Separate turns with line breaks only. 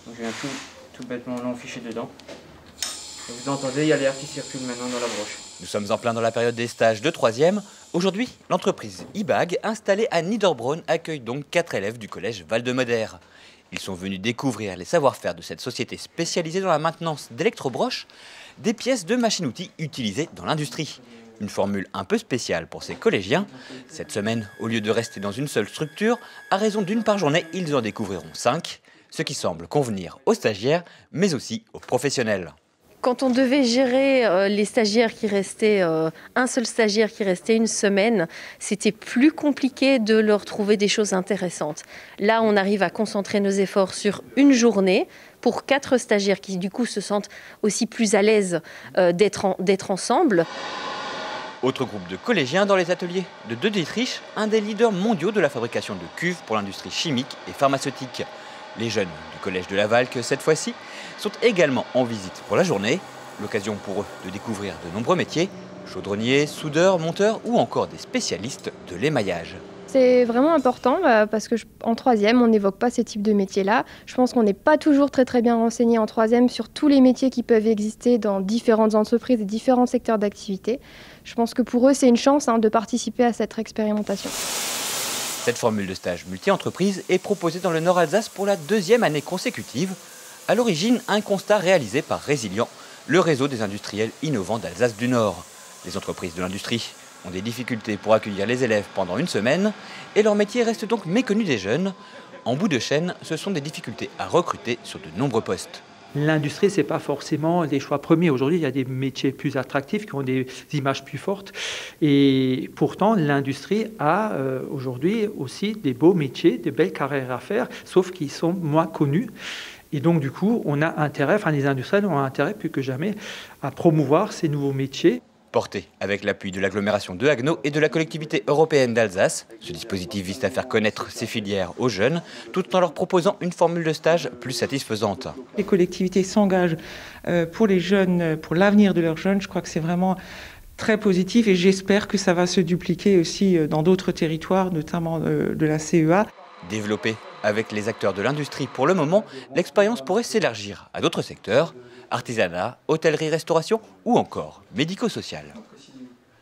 Donc, je viens tout bêtement l'enficher dedans. Et vous entendez, il y a l'air qui circule maintenant dans la broche.
Nous sommes en plein dans la période des stages de 3e. Aujourd'hui, l'entreprise IBAG, installée à Niederbronn, accueille donc 4 élèves du collège Val-de-Moder. Ils sont venus découvrir les savoir-faire de cette société spécialisée dans la maintenance d'électrobroches, des pièces de machines-outils utilisées dans l'industrie. Une formule un peu spéciale pour ces collégiens. Cette semaine, au lieu de rester dans une seule structure, à raison d'une par journée, ils en découvriront 5, ce qui semble convenir aux stagiaires, mais aussi aux professionnels.
Quand on devait gérer les stagiaires qui restaient, un seul stagiaire qui restait une semaine, c'était plus compliqué de leur trouver des choses intéressantes. Là, on arrive à concentrer nos efforts sur une journée pour 4 stagiaires qui, du coup, se sentent aussi plus à l'aise d'être ensemble.
Autre groupe de collégiens dans les ateliers de De Dietrich, un des leaders mondiaux de la fabrication de cuves pour l'industrie chimique et pharmaceutique. Les jeunes du collège de Lavalque, cette fois-ci, sont également en visite pour la journée. L'occasion pour eux de découvrir de nombreux métiers, chaudronniers, soudeurs, monteurs ou encore des spécialistes de l'émaillage.
C'est vraiment important parce qu'en 3e, on n'évoque pas ces types de métiers-là. Je pense qu'on n'est pas toujours très bien renseigné en 3e sur tous les métiers qui peuvent exister dans différentes entreprises et différents secteurs d'activité. Je pense que pour eux, c'est une chance de participer à cette expérimentation.
Cette formule de stage multi-entreprise est proposée dans le Nord-Alsace pour la 2e année consécutive. À l'origine, un constat réalisé par Résilient, le réseau des industriels innovants d'Alsace du Nord. Les entreprises de l'industrie ont des difficultés pour accueillir les élèves pendant une semaine et leur métier reste donc méconnu des jeunes. En bout de chaîne, ce sont des difficultés à recruter sur de nombreux postes.
L'industrie, ce n'est pas forcément les choix premiers. Aujourd'hui, il y a des métiers plus attractifs qui ont des images plus fortes. Et pourtant, l'industrie a aujourd'hui aussi des beaux métiers, des belles carrières à faire, sauf qu'ils sont moins connus. Et donc, du coup, les industriels ont intérêt plus que jamais à promouvoir ces nouveaux métiers.
Porté avec l'appui de l'agglomération de Haguenau et de la collectivité européenne d'Alsace, ce dispositif vise à faire connaître ces filières aux jeunes, tout en leur proposant une formule de stage plus satisfaisante.
Les collectivités s'engagent pour les jeunes, pour l'avenir de leurs jeunes. Je crois que c'est vraiment très positif et j'espère que ça va se dupliquer aussi dans d'autres territoires, notamment de la CEA.
Développée avec les acteurs de l'industrie pour le moment, l'expérience pourrait s'élargir à d'autres secteurs, artisanat, hôtellerie-restauration ou encore médico-social.